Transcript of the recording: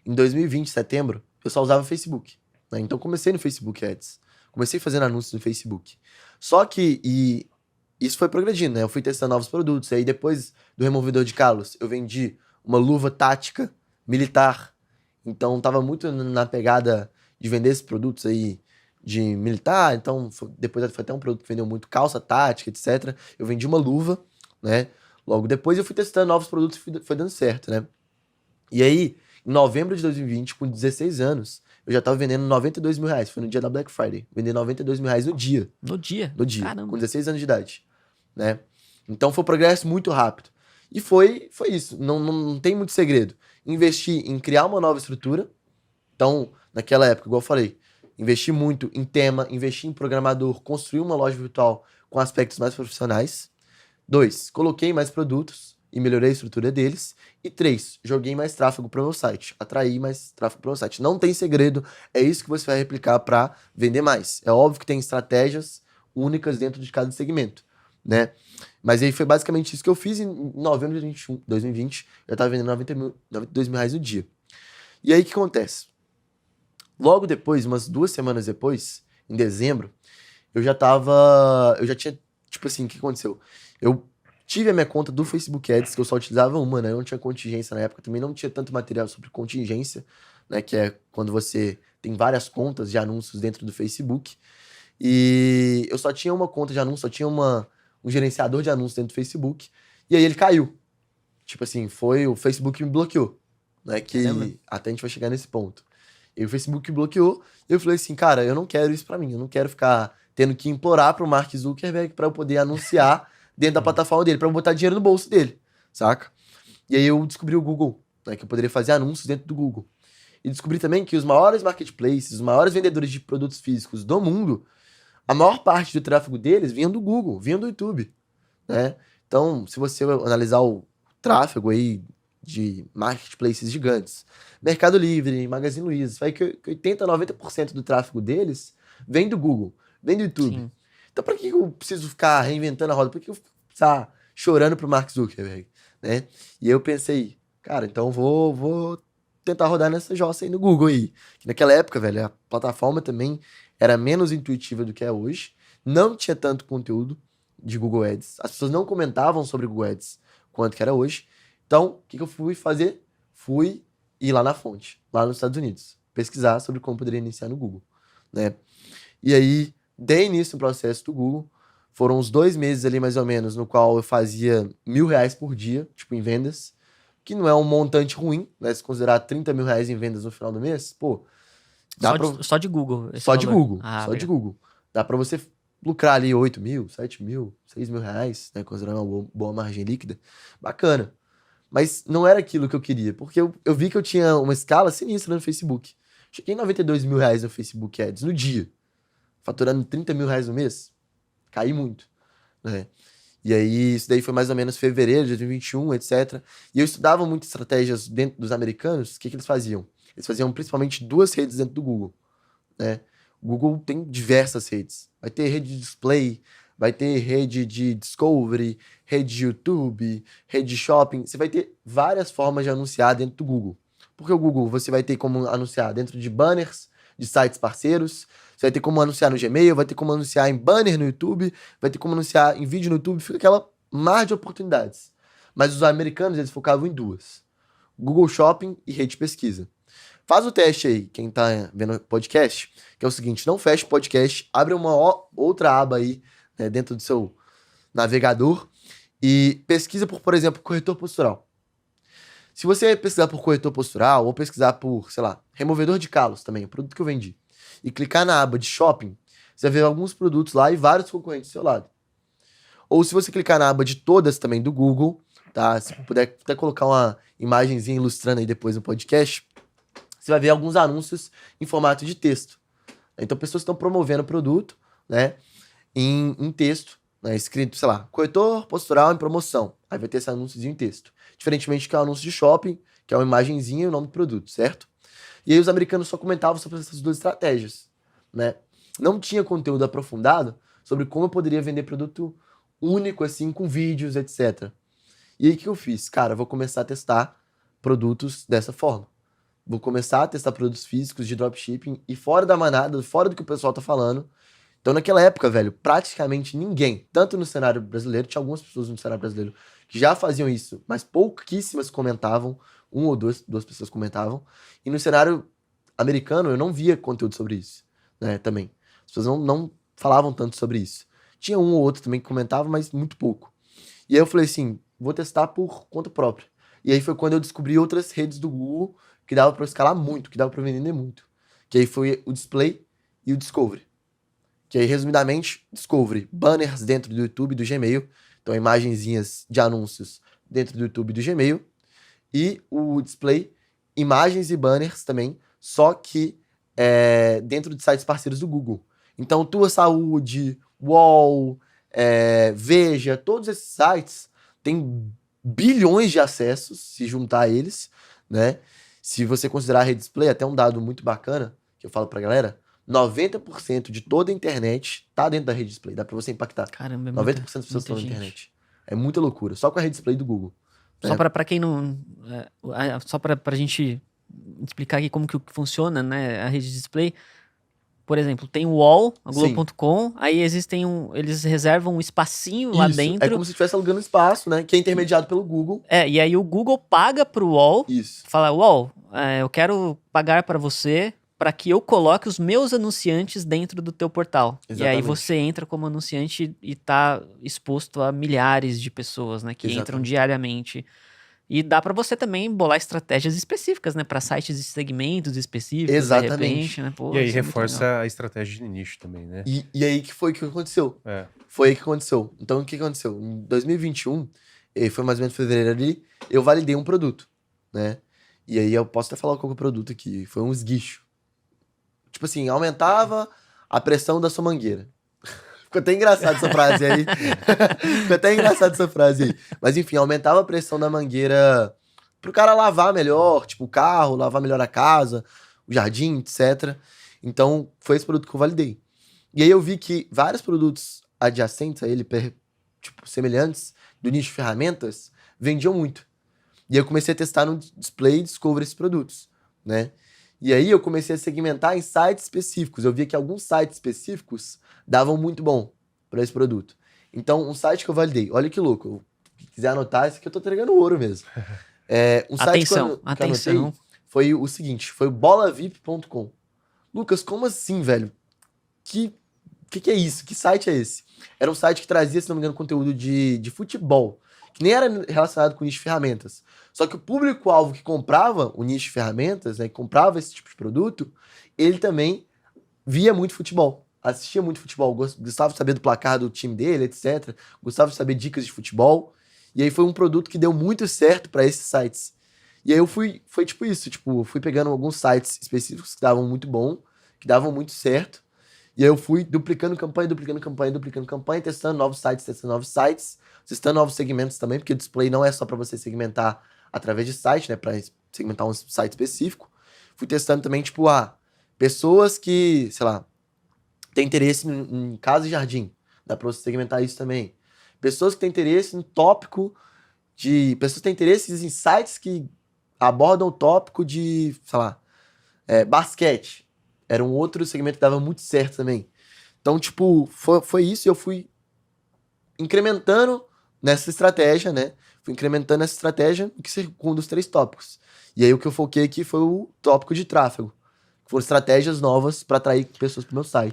em 2020, setembro, eu só usava Facebook, né? Então comecei no Facebook Ads. Comecei fazendo anúncios no Facebook. Só que, isso foi progredindo, né? Eu fui testando novos produtos. Aí depois do removedor de calos, eu vendi uma luva tática militar. Então tava muito na pegada de vender esses produtos aí de militar. Então depois foi até um produto que vendeu muito calça tática, etc. Eu vendi uma luva, né? Logo depois eu fui testando novos produtos e foi dando certo, né? E aí, em novembro de 2020, com 16 anos, eu já tava vendendo R$ 92.000. Foi no dia da Black Friday. Vendi R$ 92.000 no dia. No dia? No dia. Com Caramba. 16 anos de idade, né? Então foi um progresso muito rápido. E foi isso. Não tem muito segredo. Investi em criar uma nova estrutura. Então, naquela época, igual eu falei, investi muito em tema, investi em programador, construí uma loja virtual com aspectos mais profissionais. 2, coloquei mais produtos e melhorei a estrutura deles. E 3, joguei mais tráfego para o meu site, atraí mais tráfego para o meu site. Não tem segredo, é isso que você vai replicar para vender mais. É óbvio que tem estratégias únicas dentro de cada segmento, né? Mas aí foi basicamente isso que eu fiz em novembro de 2020. Eu estava vendendo R$ 92.000 no dia. E aí o que acontece? Logo depois, umas 2 semanas depois, em dezembro, eu já tinha, tipo assim, o que aconteceu? Eu tive a minha conta do Facebook Ads, que eu só utilizava uma, né? Eu não tinha contingência na época, também não tinha tanto material sobre contingência, né? Que é quando você tem várias contas de anúncios dentro do Facebook. E eu só tinha uma conta de anúncio, só tinha um gerenciador de anúncios dentro do Facebook. E aí ele caiu. Tipo assim, foi o Facebook que me bloqueou, né? Caramba. Que até a gente vai chegar nesse ponto. E o Facebook bloqueou, e eu falei assim, cara, eu não quero isso pra mim, eu não quero ficar tendo que implorar pro Mark Zuckerberg pra eu poder anunciar dentro da plataforma dele, pra eu botar dinheiro no bolso dele, saca? E aí eu descobri o Google, né, que eu poderia fazer anúncios dentro do Google. E descobri também que os maiores marketplaces, os maiores vendedores de produtos físicos do mundo, a maior parte do tráfego deles vinha do Google, vinha do YouTube, né? Então, se você analisar o tráfego aí de marketplaces gigantes, Mercado Livre, Magazine Luiza, vai que 80, 90% do tráfego deles vem do Google, vem do YouTube. Sim. Então, para que eu preciso ficar reinventando a roda? Por que eu fico chorando pro Mark Zuckerberg, né? E aí eu pensei, cara, então vou tentar rodar nessa jossa aí no Google aí. Que naquela época, velho, a plataforma também era menos intuitiva do que é hoje, não tinha tanto conteúdo de Google Ads. As pessoas não comentavam sobre Google Ads quanto que era hoje. Então, o que eu fui fazer? Fui ir lá na fonte, lá nos Estados Unidos, pesquisar sobre como poderia iniciar no Google, né? E aí, dei início no processo do Google. Foram uns 2 meses ali, mais ou menos, no qual eu fazia R$ 1.000 por dia, tipo, em vendas, que não é um montante ruim, né? Se considerar R$ 30.000 em vendas no final do mês, pô, dá pra... Só de Google, esse Só de valor. Google, Ah, só de legal. Google. Dá pra você lucrar ali 8.000, 7.000, R$ 6.000, né? Considerando uma boa margem líquida. Bacana. Mas não era aquilo que eu queria, porque eu vi que eu tinha uma escala sinistra no Facebook. Cheguei em R$ 92.000 no Facebook Ads no dia, faturando R$ 30.000 no mês. Caí muito, né? E aí, isso daí foi mais ou menos fevereiro de 2021, etc. E eu estudava muito estratégias dentro dos americanos. O que eles faziam? Eles faziam principalmente 2 redes dentro do Google, né? O Google tem diversas redes. Vai ter rede de display, vai ter rede de discovery, rede de YouTube, rede de shopping. Você vai ter várias formas de anunciar dentro do Google. Porque o Google você vai ter como anunciar dentro de banners, de sites parceiros. Você vai ter como anunciar no Gmail, vai ter como anunciar em banner no YouTube, vai ter como anunciar em vídeo no YouTube. Fica aquela mar de oportunidades. Mas os americanos, eles focavam em 2. Google Shopping e rede de pesquisa. Faz o teste aí, quem tá vendo o podcast, que é o seguinte, não feche o podcast, abre uma outra aba aí, né, dentro do seu navegador e pesquisa por exemplo, corretor postural. Se você pesquisar por corretor postural ou pesquisar por, sei lá, removedor de calos também, o produto que eu vendi, e clicar na aba de shopping, você vai ver alguns produtos lá e vários concorrentes do seu lado. Ou se você clicar na aba de todas também do Google, tá? Se puder até colocar uma imagenzinha ilustrando aí depois no podcast, você vai ver alguns anúncios em formato de texto. Então, pessoas estão promovendo o produto, né, em texto, né, escrito, sei lá, corretor postural em promoção. Aí vai ter esse anúnciozinho em texto. Diferentemente que é o anúncio de shopping, que é uma imagenzinha e o nome do produto, certo? E aí os americanos só comentavam sobre essas 2 estratégias, né? Não tinha conteúdo aprofundado sobre como eu poderia vender produto único, assim, com vídeos, etc. E aí o que eu fiz? Cara, eu vou começar a testar produtos dessa forma. vou começar a testar produtos físicos de dropshipping e fora da manada, fora do que o pessoal tá falando. Então, naquela época, velho, praticamente ninguém, tanto no cenário brasileiro, tinha algumas pessoas no cenário brasileiro que já faziam isso, mas pouquíssimas comentavam, uma ou duas pessoas comentavam. E no cenário americano, eu não via conteúdo sobre isso, né, também. As pessoas não falavam tanto sobre isso. Tinha um ou outro também que comentava, mas muito pouco. E aí eu falei assim, vou testar por conta própria. E aí foi quando eu descobri outras redes do Google que dava pra eu escalar muito, que dava pra eu vender muito. Que aí foi o Display e o Discovery. Que aí, resumidamente, Discovery, banners dentro do YouTube e do Gmail. Então, imagenzinhas de anúncios dentro do YouTube e do Gmail. E o Display, imagens e banners também, só que dentro de sites parceiros do Google. Então, Tua Saúde, UOL, Veja, todos esses sites têm bilhões de acessos, se juntar a eles, né? Se você considerar a rede Display, até um dado muito bacana, que eu falo pra galera, 90% de toda a internet tá dentro da rede Display. Dá pra você impactar. Caramba, é 90% das pessoas estão na internet. É muita loucura. Só com a rede Display do Google. Só pra quem não... só pra gente explicar aqui como que funciona, né, a rede Display. Por exemplo, tem o UOL, a Globo.com, aí eles reservam um espacinho lá dentro. É como se estivesse alugando espaço, né? Que é intermediado pelo Google. E aí o Google paga pro UOL. Isso. Fala, UOL, eu quero pagar para você para que eu coloque os meus anunciantes dentro do teu portal. Exatamente. E aí você entra como anunciante e tá exposto a milhares de pessoas, né, que entram diariamente. E dá para você também bolar estratégias específicas, né, para sites e segmentos específicos. Exatamente. De repente, né? Pô, e aí reforça a estratégia de nicho também, né? E aí que foi que aconteceu. Foi aí que aconteceu. Então, o que aconteceu? Em 2021, foi mais ou menos fevereiro ali, eu validei um produto, né? E aí eu posso até falar qual que é o produto aqui. Foi um esguicho. Tipo assim, aumentava a pressão da sua mangueira. Ficou até engraçado essa frase aí. Ficou até engraçado essa frase aí. Mas enfim, aumentava a pressão da mangueira pro cara lavar melhor, tipo o carro, lavar melhor a casa, o jardim, etc. Então, foi esse produto que eu validei. E aí eu vi que vários produtos adjacentes a ele, tipo, semelhantes, do nicho de ferramentas, vendiam muito. E aí eu comecei a testar no Display e Discovery esses produtos, né? E aí eu comecei a segmentar em sites específicos. Eu via que alguns sites específicos davam muito bom para esse produto. Então, um site que eu validei, olha que louco, se quiser anotar, esse aqui eu tô entregando ouro mesmo. Um site que eu anotei foi o seguinte, foi o bolavip.com. Lucas, como assim, velho? Que é isso? Que site é esse? Era um site que trazia, se não me engano, conteúdo de futebol, que nem era relacionado com nicho de ferramentas. Só que o público-alvo que comprava o nicho de ferramentas, né, que comprava esse tipo de produto, ele também via muito futebol, assistia muito futebol, gostava de saber do placar do time dele, etc. Gostava de saber dicas de futebol. E aí foi um produto que deu muito certo para esses sites. E aí foi tipo isso, tipo, fui pegando alguns sites específicos que davam muito bom, que davam muito certo. E aí eu fui duplicando campanha, testando novos sites, testando novos segmentos também, porque o display não é só para você segmentar através de site, né, para segmentar um site específico. Fui testando também, tipo, pessoas que, sei lá, têm interesse em casa e jardim. Dá para você segmentar isso também. Pessoas que têm interesse em tópico de... Pessoas que têm interesse em sites que abordam o tópico de, sei lá, basquete. Era um outro segmento que dava muito certo também. Então, tipo, foi isso e eu fui incrementando nessa estratégia, né? Fui incrementando essa estratégia que com um dos 3 tópicos. E aí o que eu foquei aqui foi o tópico de tráfego. Que foram estratégias novas para atrair pessoas pro meu site.